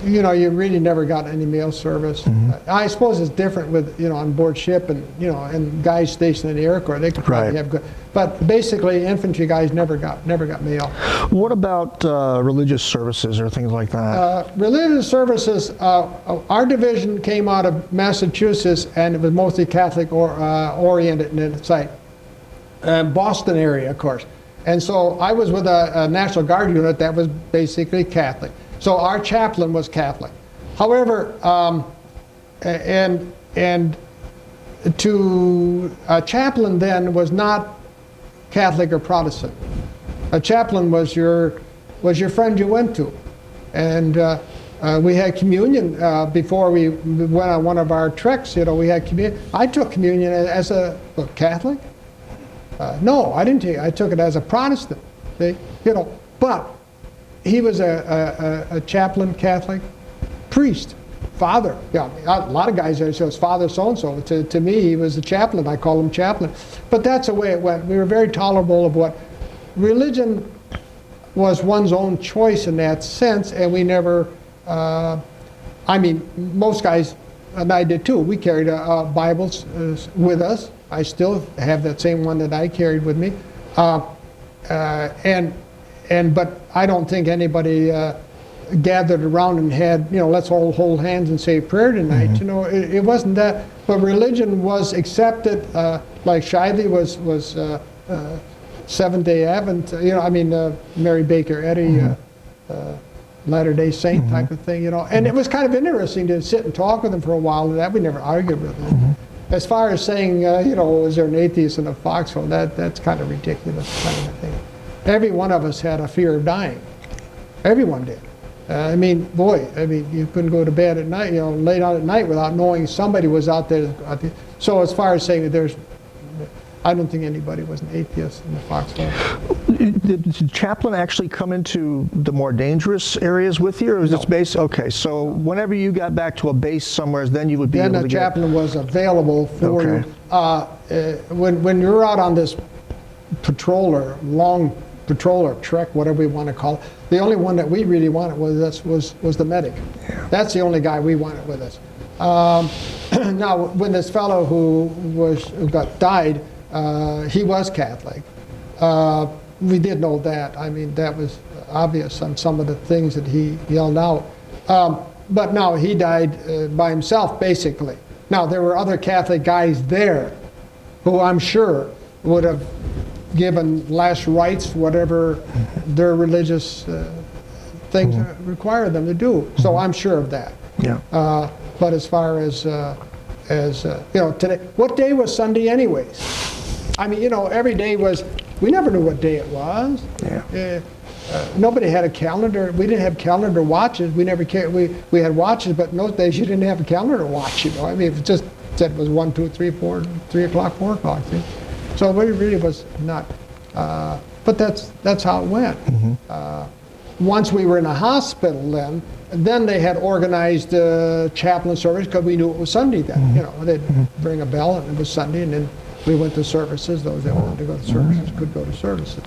You really never got any mail service. I suppose it's different with on board ship and and guys stationed in the Air Corps. They could probably have good, but basically infantry guys never got mail. What about religious services or things like that? Religious services. Our division came out of Massachusetts, and it was mostly Catholic oriented in its site. Boston area, of course. And so I was with a National Guard unit that was basically Catholic. So our chaplain was Catholic. However, a chaplain then was not Catholic or Protestant. A chaplain was your friend you went to, and we had communion before we went on one of our treks. We had communion. I took communion as a Catholic. No, I didn't take it. I took it as a Protestant. See, but he was a chaplain, Catholic, priest, father. Yeah, a lot of guys there say it's father so-and-so. To me, he was a chaplain. I call him chaplain. But that's the way it went. We were very tolerable of what religion was one's own choice in that sense, and we never, most guys and I did too. We carried Bibles with us. I still have that same one that I carried with me. But I don't think anybody gathered around and had, let's all hold hands and say a prayer tonight. It wasn't that. But religion was accepted, like Shively was Seventh-day Advent, Mary Baker Eddy, Latter-day Saint type of thing, And it was kind of interesting to sit and talk with them for a while, and that we never argued with them. As far as saying, is there an atheist in a foxhole, that's kind of ridiculous kind of a thing. Every one of us had a fear of dying. Everyone did. You couldn't go to bed at night, late out at night without knowing somebody was out there. So as far as saying that I don't think anybody was an atheist in the foxhole. Did the chaplain actually come into the more dangerous areas with you, or was this base? Okay, so whenever you got back to a base somewhere, then you would be able to get... Then the chaplain was available for you. When you're out on this long patrol or trek, whatever we want to call it, the only one that we really wanted with us was the medic. Yeah. That's the only guy we wanted with us. Now, when this fellow who died, he was Catholic. We did know that. That was obvious on some of the things that he yelled out. But no, he died by himself, basically. Now, there were other Catholic guys there who I'm sure would have given last rites, whatever their religious things require them to do. So I'm sure of that. Yeah. But as far as today, what day was Sunday anyways? Every day was, we never knew what day it was. Yeah. Nobody had a calendar. We didn't have calendar watches. We never cared. We had watches, but in those days you didn't have a calendar watch. If it just said it was 1, 2, 3, 4, 3 o'clock, 4 o'clock. See? So it really was not. But that's how it went. Once we were in a hospital, then they had organized chaplain service because we knew it was Sunday then. They'd ring a bell and it was Sunday, and then we went to services. Those that wanted to go to services could go to services.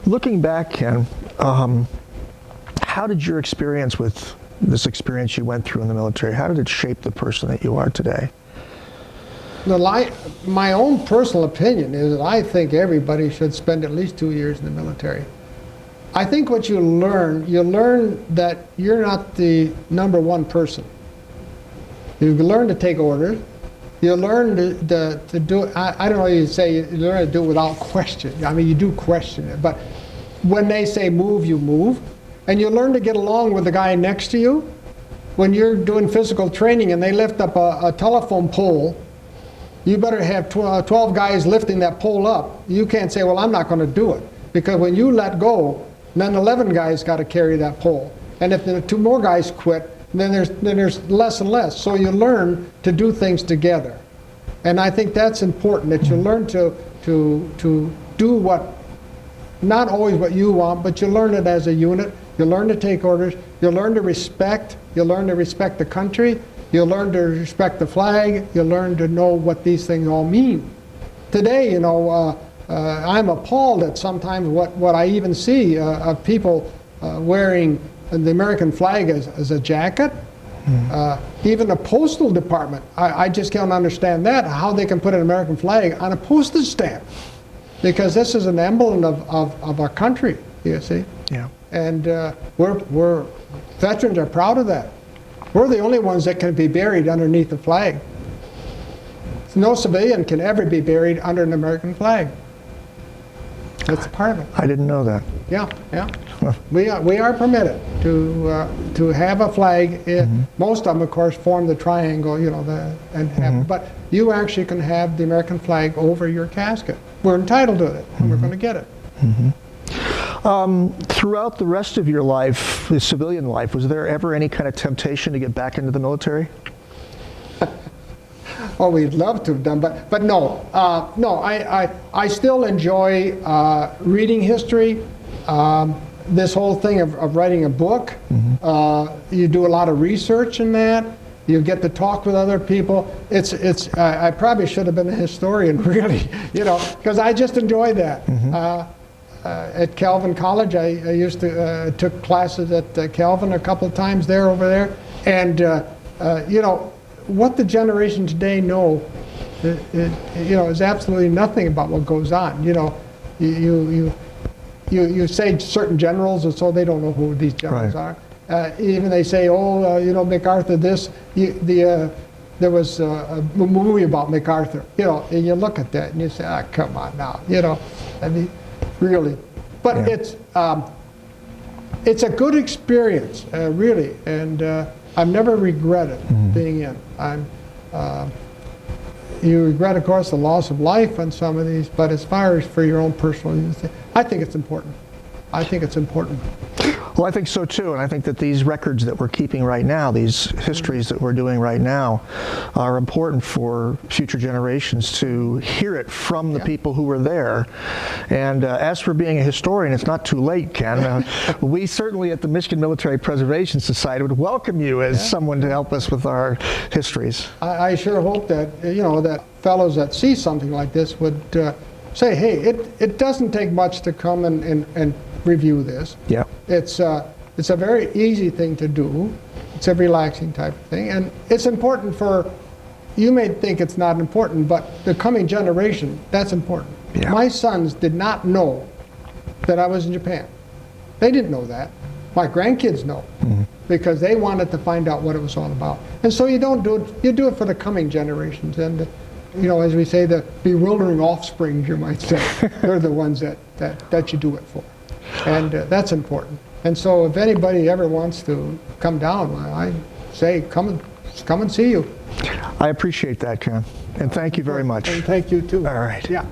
Looking back, Ken, how did your experience with this experience you went through in the military, how did it shape the person that you are today? My own personal opinion is that I think everybody should spend at least 2 years in the military. I think what you learn that you're not the number one person. You learn to take orders. You learn to do it. I don't know, you say you learn to do it without question. You do question it, but when they say move, you move. And you learn to get along with the guy next to you. When you're doing physical training and they lift up a telephone pole, you better have 12 guys lifting that pole up. You can't say, well, I'm not going to do it. Because when you let go, then 11 guys got to carry that pole. And if the 2 more guys quit, then there's less and less. So you learn to do things together. And I think that's important, that you learn to do what, not always what you want, but you learn it as a unit. You learn to take orders. You learn to respect. You learn to respect the country. You learn to respect the flag. You learn to know what these things all mean. Today, I'm appalled at sometimes what I even see of people wearing the American flag as a jacket. Even the postal department, I just can't understand that, how they can put an American flag on a postage stamp. Because this is an emblem of our country, you see. Yeah. And we're veterans are proud of that. We're the only ones that can be buried underneath the flag. No civilian can ever be buried under an American flag. That's part of it. I didn't know that. Yeah. We are permitted to have a flag. Most of them, of course, form the triangle, but you actually can have the American flag over your casket. We're entitled to it, and we're going to get it. Throughout the rest of your life, the civilian life, was there ever any kind of temptation to get back into the military? Oh, we'd love to have done, but no. I still enjoy reading history. This whole thing of writing a book, you do a lot of research in that. You get to talk with other people. I probably should have been a historian, really, because I just enjoy that. At Calvin College, I used to took classes at Calvin a couple of times over there, and what the generation today know, is absolutely nothing about what goes on. You say certain generals, and so they don't know who these generals are. Even they say, MacArthur this. There was a movie about MacArthur, and you look at that and you say, come on now, I mean, really. But it's a good experience, really, and I've never regretted being in. You regret, of course, the loss of life on some of these, but as far as for your own personal use, I think it's important. I think it's important. Well, I think so too, and I think that these records that we're keeping right now, these histories that we're doing right now, are important for future generations to hear it from the people who were there. And as for being a historian, it's not too late, Ken. We certainly at the Michigan Military Preservation Society would welcome you as someone to help us with our histories. I sure hope that, that fellows that see something like this would say, hey, it doesn't take much to come and review this. Yeah. It's a very easy thing to do. It's a relaxing type of thing, and it's important for. You may think it's not important, but the coming generation, that's important. Yeah. My sons did not know that I was in Japan. They didn't know that. My grandkids know because they wanted to find out what it was all about. And so you don't do it. You do it for the coming generations, and as we say, the bewildering offspring, you might say, they're the ones that you do it for. And that's important. And so if anybody ever wants to come down, I say come and see you. I appreciate that, Ken. And thank you very much. And thank you too. All right. Yeah.